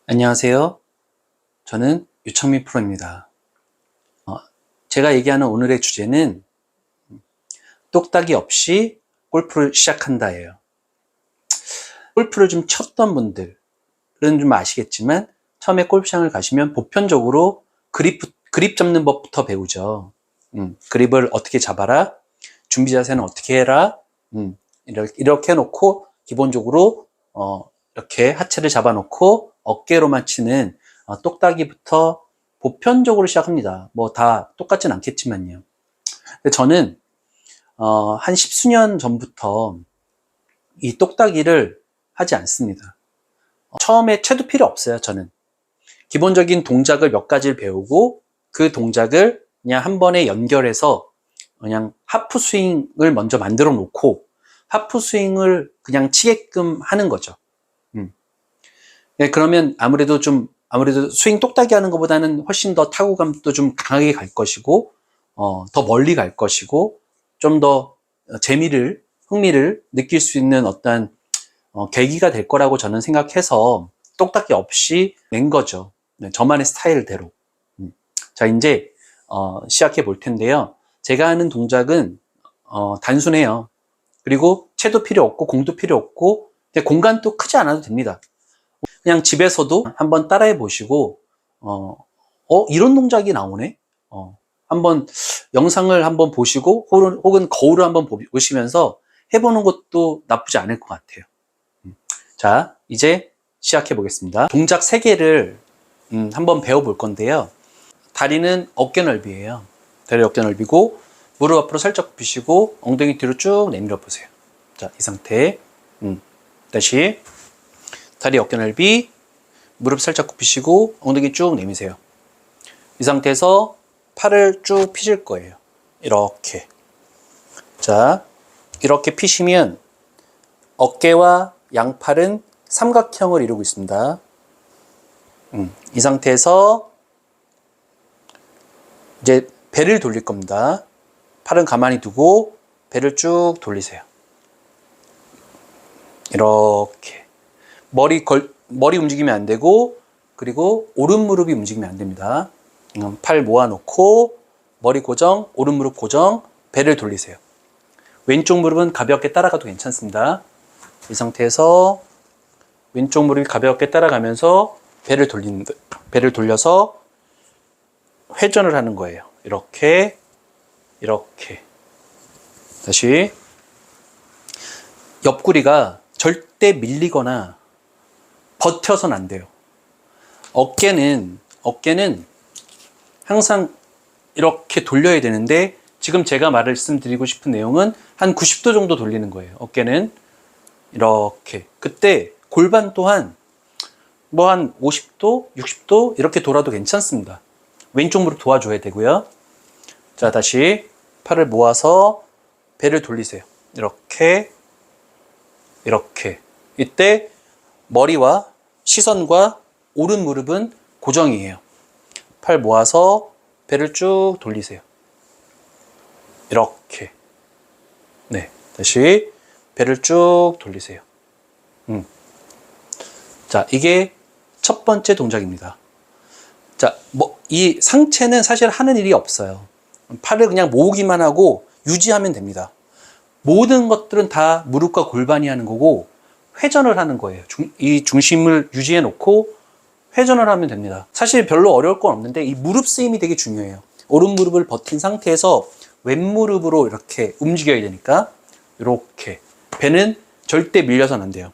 안녕하세요. 저는 유창민 프로입니다. 제가 얘기하는 오늘의 주제는 똑딱이 없이 골프를 시작한다예요. 골프를 좀 쳤던 분들은 좀 아시겠지만 처음에 골프장을 가시면 보편적으로 그립 잡는 법부터 배우죠. 그립을 어떻게 잡아라, 준비 자세는 어떻게 해라, 이렇게 해놓고 기본적으로 이렇게 하체를 잡아놓고 어깨로만 치는 똑딱이부터 보편적으로 시작합니다. 뭐 다 똑같진 않겠지만요. 근데 저는 한 십수년 전부터 이 똑딱이를 하지 않습니다. 처음에 채도 필요 없어요. 저는 기본적인 동작을 몇 가지를 배우고 그 동작을 그냥 한 번에 연결해서 그냥 하프 스윙을 먼저 만들어 놓고 하프 스윙을 그냥 치게끔 하는 거죠. 네, 그러면 아무래도 스윙 똑딱이 하는 것보다는 훨씬 더 타구감도 좀 강하게 갈 것이고, 더 멀리 갈 것이고, 좀 더 흥미를 느낄 수 있는 어떤, 계기가 될 거라고 저는 생각해서 똑딱이 없이 낸 거죠. 네, 저만의 스타일대로. 자, 이제, 시작해 볼 텐데요. 제가 하는 동작은, 단순해요. 그리고 채도 필요 없고, 공도 필요 없고, 공간도 크지 않아도 됩니다. 그냥 집에서도 한번 따라해 보시고, 이런 동작이 나오네? 한번 영상을 한번 보시고, 혹은 거울을 한번 보시면서 해보는 것도 나쁘지 않을 것 같아요. 자, 이제 시작해 보겠습니다. 동작 3개를 한번 배워볼 건데요. 다리는 어깨 넓이에요. 다리 어깨 넓이고, 무릎 앞으로 살짝 굽히시고, 엉덩이 뒤로 쭉 내밀어 보세요. 자, 이 상태. 다시. 다리 어깨 넓이, 무릎 살짝 굽히시고 엉덩이 쭉 내미세요. 이 상태에서 팔을 쭉 피실 거예요. 이렇게. 자, 이렇게 피시면 어깨와 양팔은 삼각형을 이루고 있습니다. 이 상태에서 이제 배를 돌릴 겁니다. 팔은 가만히 두고 배를 쭉 돌리세요. 이렇게. 머리 움직이면 안 되고, 그리고 오른 무릎이 움직이면 안 됩니다. 팔 모아놓고, 머리 고정, 오른 무릎 고정, 배를 돌리세요. 왼쪽 무릎은 가볍게 따라가도 괜찮습니다. 이 상태에서 왼쪽 무릎이 가볍게 따라가면서 배를 돌려서 회전을 하는 거예요. 이렇게. 다시. 옆구리가 절대 밀리거나 버텨서는 안 돼요. 어깨는 항상 이렇게 돌려야 되는데, 지금 제가 말씀드리고 싶은 내용은 한 90도 정도 돌리는 거예요. 어깨는 이렇게. 그때 골반 또한 뭐 한 50도, 60도 이렇게 돌아도 괜찮습니다. 왼쪽 무릎 도와줘야 되고요. 자, 다시 팔을 모아서 배를 돌리세요. 이렇게. 이때 머리와 시선과 오른 무릎은 고정이에요. 팔 모아서 배를 쭉 돌리세요. 이렇게. 네. 다시 배를 쭉 돌리세요. 자, 이게 첫 번째 동작입니다. 자, 이 상체는 사실 하는 일이 없어요. 팔을 그냥 모으기만 하고 유지하면 됩니다. 모든 것들은 다 무릎과 골반이 하는 거고, 회전을 하는 거예요. 이 중심을 유지해 놓고 회전을 하면 됩니다. 사실 별로 어려울 건 없는데 이 무릎 쓰임이 되게 중요해요. 오른 무릎을 버틴 상태에서 왼 무릎으로 이렇게 움직여야 되니까 이렇게. 배는 절대 밀려서는 안 돼요.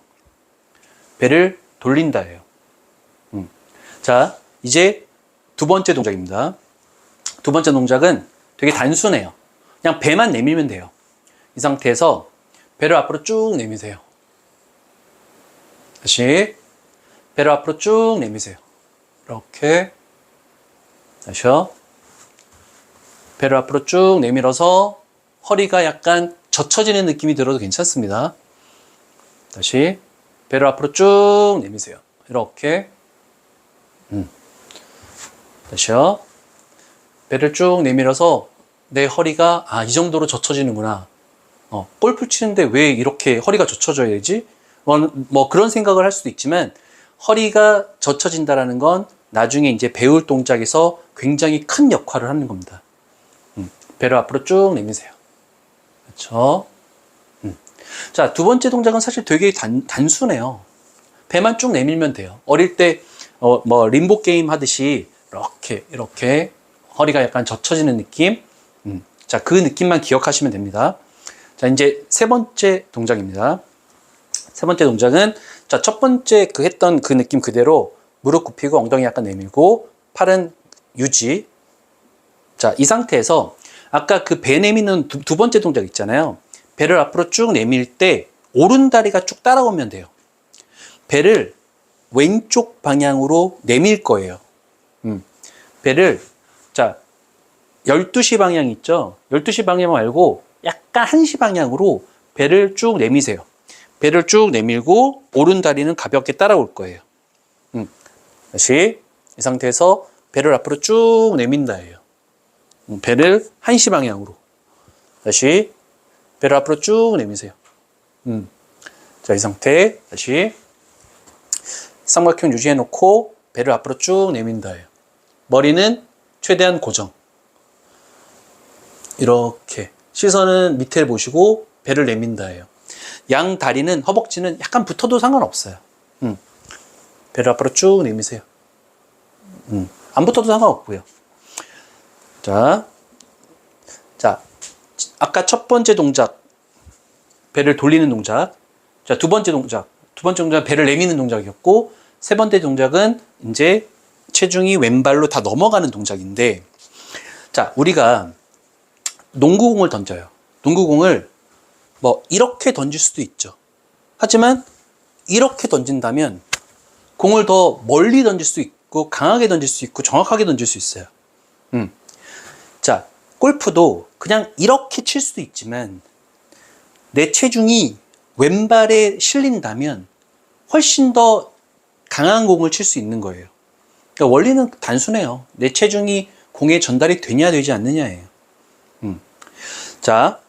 배를 돌린다예요. 자, 이제 두 번째 동작입니다. 두 번째 동작은 되게 단순해요. 그냥 배만 내밀면 돼요. 이 상태에서 배를 앞으로 쭉 내미세요. 다시 배를 앞으로 쭉 내미세요. 이렇게. 다시요. 배를 앞으로 쭉 내밀어서 허리가 약간 젖혀지는 느낌이 들어도 괜찮습니다. 다시 배를 앞으로 쭉 내미세요. 이렇게. 다시요. 배를 쭉 내밀어서 내 허리가 이 정도로 젖혀지는구나. 골프 치는데 왜 이렇게 허리가 젖혀져야 되지? 뭐 그런 생각을 할 수도 있지만, 허리가 젖혀진다라는 건 나중에 이제 배울 동작에서 굉장히 큰 역할을 하는 겁니다. 배를 앞으로 쭉 내미세요. 그렇죠? 자, 두 번째 동작은 사실 되게 단순해요. 배만 쭉 내밀면 돼요. 어릴 때 뭐 림보 게임 하듯이 이렇게 허리가 약간 젖혀지는 느낌. 자, 그 느낌만 기억하시면 됩니다. 자, 이제 세 번째 동작입니다. 세 번째 동작은, 자, 첫 번째 했던 그 느낌 그대로 무릎 굽히고 엉덩이 약간 내밀고 팔은 유지. 자, 이 상태에서 아까 그 배 내미는 두 번째 동작 있잖아요. 배를 앞으로 쭉 내밀 때 오른 다리가 쭉 따라오면 돼요. 배를 왼쪽 방향으로 내밀 거예요. 배를, 자, 12시 방향 있죠? 12시 방향 말고 약간 1시 방향으로 배를 쭉 내미세요. 배를 쭉 내밀고 오른 다리는 가볍게 따라올 거예요. 다시 이 상태에서 배를 앞으로 쭉 내민다예요. 배를 1시 방향으로. 다시 배를 앞으로 쭉 내미세요. 자, 이 상태 다시 삼각형 유지해 놓고 배를 앞으로 쭉 내민다예요. 머리는 최대한 고정. 이렇게 시선은 밑에를 보시고 배를 내민다예요. 양 다리는 허벅지는 약간 붙어도 상관없어요. 배를 앞으로 쭉 내미세요. 안 붙어도 상관없고요. 자, 아까 첫 번째 동작 배를 돌리는 동작. 자, 두 번째 동작은 배를 내미는 동작이었고, 세 번째 동작은 이제 체중이 왼발로 다 넘어가는 동작인데, 자, 우리가 농구공을 던져요. 농구공을 뭐 이렇게 던질 수도 있죠. 하지만 이렇게 던진다면 공을 더 멀리 던질 수 있고 강하게 던질 수 있고 정확하게 던질 수 있어요. 자, 골프도 그냥 이렇게 칠 수도 있지만 내 체중이 왼발에 실린다면 훨씬 더 강한 공을 칠 수 있는 거예요. 그러니까 원리는 단순해요. 내 체중이 공에 전달이 되냐 되지 않느냐예요. 자,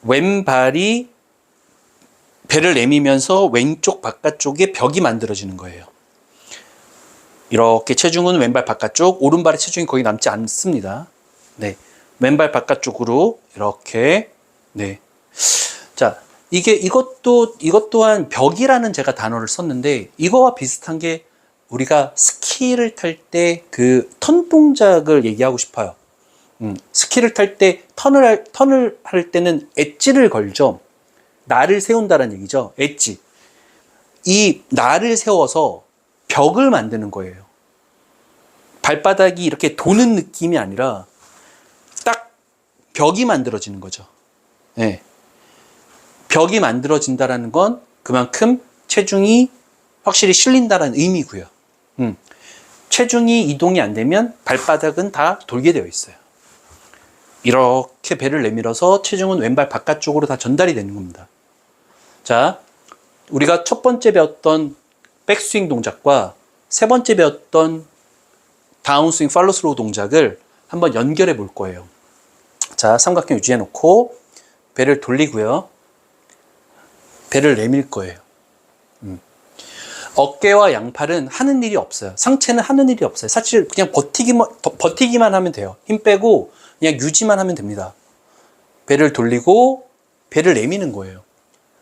왼발이 배를 내미면서 왼쪽 바깥쪽에 벽이 만들어지는 거예요. 이렇게 체중은 왼발 바깥쪽, 오른발의 체중이 거의 남지 않습니다. 네, 왼발 바깥쪽으로 이렇게. 네. 자, 이것 또한 벽이라는 제가 단어를 썼는데, 이거와 비슷한 게 우리가 스키를 탈 때 그 턴 동작을 얘기하고 싶어요. 스키를 탈 때 턴을 할 때는 엣지를 걸죠. 날을 세운다는 얘기죠. 엣지. 이 날을 세워서 벽을 만드는 거예요. 발바닥이 이렇게 도는 느낌이 아니라 딱 벽이 만들어지는 거죠. 네. 벽이 만들어진다는 건 그만큼 체중이 확실히 실린다는 의미고요. 체중이 이동이 안 되면 발바닥은 다 돌게 되어 있어요. 이렇게 배를 내밀어서 체중은 왼발 바깥쪽으로 다 전달이 되는 겁니다. 자, 우리가 첫 번째 배웠던 백스윙 동작과 세 번째 배웠던 다운스윙 팔로스로우 동작을 한번 연결해 볼 거예요. 자, 삼각형 유지해 놓고 배를 돌리고요. 배를 내밀 거예요. 어깨와 양팔은 하는 일이 없어요. 상체는 하는 일이 없어요. 사실 그냥 버티기만 하면 돼요. 힘 빼고 그냥 유지만 하면 됩니다. 배를 돌리고 배를 내미는 거예요.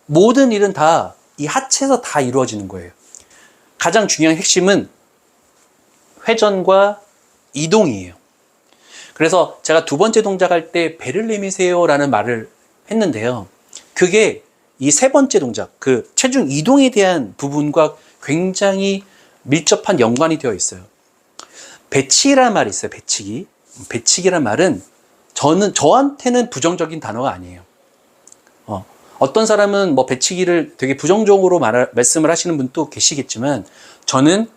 모든 일은 다 이 하체에서 다 이루어지는 거예요. 가장 중요한 핵심은 회전과 이동이에요. 그래서 제가 두 번째 동작할 때 배를 내미세요 라는 말을 했는데요. 그게 이 세 번째 동작, 그 체중 이동에 대한 부분과 굉장히 밀접한 연관이 되어 있어요. 배치기란 말이 있어요. 배치기. 배치기란 말은 저한테는 부정적인 단어가 아니에요. 어떤 사람은 뭐 배치기를 되게 부정적으로 말씀을 하시는 분도 계시겠지만, 저는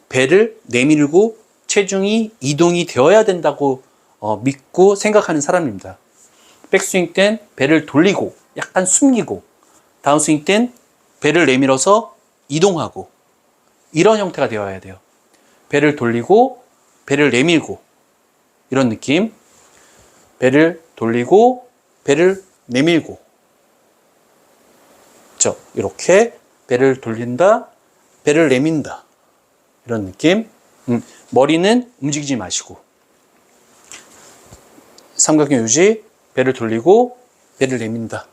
배를 내밀고 체중이 이동이 되어야 된다고 믿고 생각하는 사람입니다. 백스윙 땐 배를 돌리고 약간 숨기고, 다운스윙 땐 배를 내밀어서 이동하고, 이런 형태가 되어야 돼요. 배를 돌리고 배를 내밀고, 이런 느낌. 배를 돌리고 배를 내밀고, 그렇죠? 이렇게 배를 돌린다, 배를 내민다. 이런 느낌. 머리는 움직이지 마시고. 삼각형 유지, 배를 돌리고, 배를 내민다.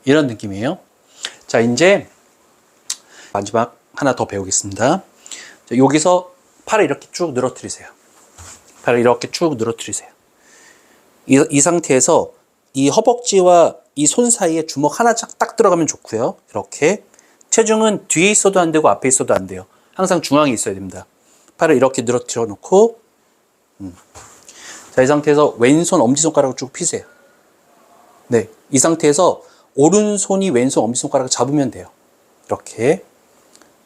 이런 느낌이에요. 자, 이제 마지막 하나 더 배우겠습니다. 자, 여기서 팔을 이렇게 쭉 늘어뜨리세요. 팔을 이렇게 쭉 늘어뜨리세요. 이 상태에서 이 허벅지와 이 손 사이에 주먹 하나 딱 들어가면 좋고요. 이렇게. 체중은 뒤에 있어도 안 되고 앞에 있어도 안 돼요. 항상 중앙에 있어야 됩니다. 팔을 이렇게 늘어뜨려 놓고 자, 이 상태에서 왼손 엄지손가락을 쭉 피세요. 네, 이 상태에서 오른손이 왼손 엄지손가락을 잡으면 돼요. 이렇게.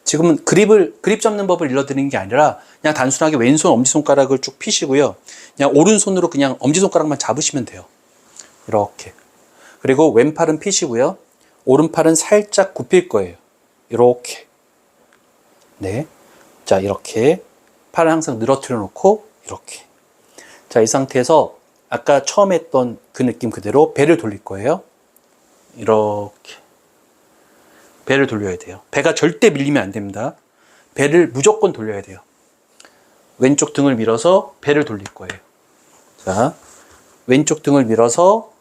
지금은 그립 잡는 법을 일러드리는 게 아니라 그냥 단순하게 왼손 엄지손가락을 쭉 피시고요. 그냥 오른손으로 그냥 엄지손가락만 잡으시면 돼요. 이렇게. 그리고 왼팔은 피시고요. 오른팔은 살짝 굽힐 거예요. 이렇게. 네. 자, 이렇게. 팔을 항상 늘어뜨려 놓고, 이렇게. 자, 이 상태에서 아까 처음 했던 그 느낌 그대로 배를 돌릴 거예요. 이렇게. 배를 돌려야 돼요. 배가 절대 밀리면 안 됩니다. 배를 무조건 돌려야 돼요. 왼쪽 등을 밀어서 배를 돌릴 거예요. 자, 왼쪽 등을 밀어서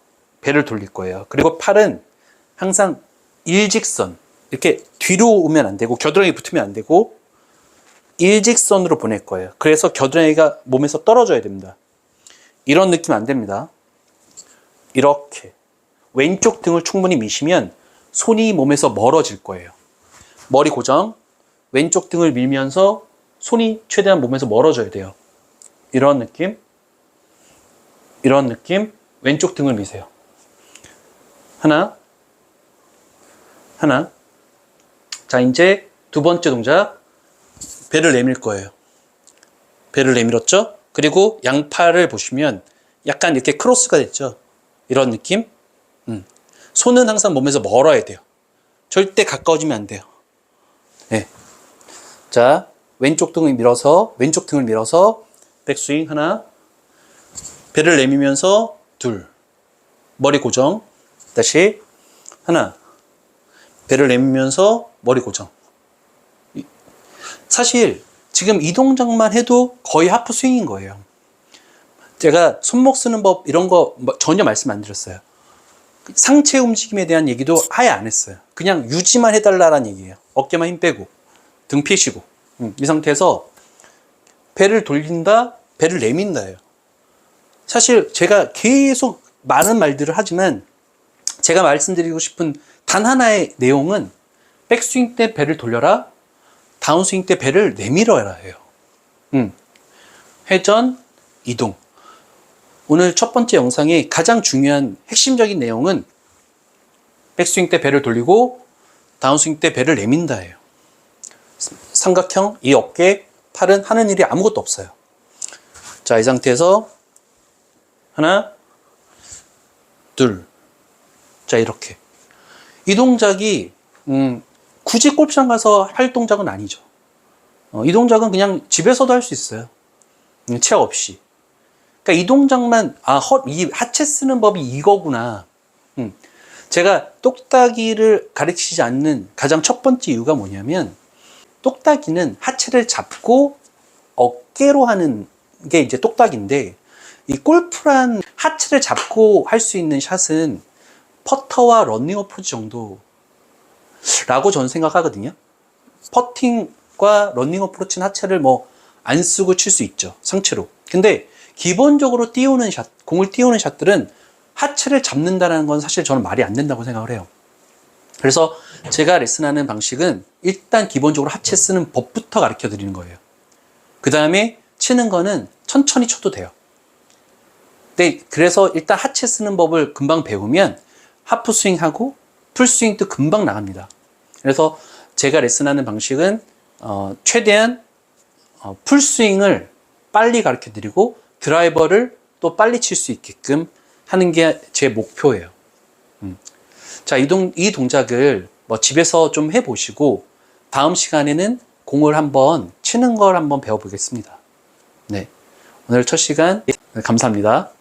배를 돌릴 거예요. 그리고 팔은 항상 일직선, 이렇게 뒤로 오면 안 되고 겨드랑이 붙으면 안 되고 일직선으로 보낼 거예요. 그래서 겨드랑이가 몸에서 떨어져야 됩니다. 이런 느낌 안 됩니다. 이렇게 왼쪽 등을 충분히 미시면 손이 몸에서 멀어질 거예요. 머리 고정, 왼쪽 등을 밀면서 손이 최대한 몸에서 멀어져야 돼요. 이런 느낌, 왼쪽 등을 미세요. 하나. 자, 이제 두 번째 동작, 배를 내밀 거예요. 배를 내밀었죠? 그리고 양팔을 보시면 약간 이렇게 크로스가 됐죠? 이런 느낌? 손은 항상 몸에서 멀어야 돼요. 절대 가까워지면 안 돼요. 네. 자, 왼쪽 등을 밀어서 백스윙 하나, 배를 내밀면서 둘, 머리 고정, 다시 하나, 배를 내밀면서 머리 고정. 사실 지금 이 동작만 해도 거의 하프 스윙인 거예요. 제가 손목 쓰는 법 이런 거 전혀 말씀 안 드렸어요. 상체 움직임에 대한 얘기도 아예 안 했어요. 그냥 유지만 해달라는 얘기예요. 어깨만 힘 빼고 등 피시고 이 상태에서 배를 돌린다, 배를 내민다예요. 사실 제가 계속 많은 말들을 하지만 제가 말씀드리고 싶은 단 하나의 내용은 백스윙 때 배를 돌려라, 다운스윙 때 배를 내밀어라 해요. 회전, 이동. 오늘 첫 번째 영상의 가장 중요한 핵심적인 내용은 백스윙 때 배를 돌리고 다운스윙 때 배를 내민다예요. 삼각형, 이 어깨, 팔은 하는 일이 아무것도 없어요. 자, 이 상태에서 하나, 둘. 자, 이렇게. 이 동작이 굳이 골프장 가서 할 동작은 아니죠. 이 동작은 그냥 집에서도 할 수 있어요. 체어 없이. 그러니까 이 동작만, 이 하체 쓰는 법이 이거구나. 제가 똑딱이를 가르치지 않는 가장 첫 번째 이유가 뭐냐면, 똑딱이는 하체를 잡고 어깨로 하는 게 이제 똑딱인데, 이 골프란 하체를 잡고 할 수 있는 샷은 퍼터와 러닝 어프로치 정도라고 저는 생각하거든요. 퍼팅과 러닝 어프로치는 하체를 안 쓰고 칠 수 있죠, 상체로. 근데 기본적으로 띄우는 샷, 공을 띄우는 샷들은 하체를 잡는다는 건 사실 저는 말이 안 된다고 생각을 해요. 그래서 제가 레슨하는 방식은 일단 기본적으로 하체 쓰는 법부터 가르쳐 드리는 거예요. 그 다음에 치는 거는 천천히 쳐도 돼요. 근데 그래서 일단 하체 쓰는 법을 금방 배우면 하프 스윙하고 풀 스윙도 금방 나갑니다. 그래서 제가 레슨하는 방식은 최대한 풀 스윙을 빨리 가르쳐 드리고 드라이버를 또 빨리 칠 수 있게끔 하는 게 제 목표예요. 자, 이 동작을 집에서 좀 해보시고 다음 시간에는 공을 한번 치는 걸 한번 배워보겠습니다. 네, 오늘 첫 시간 감사합니다.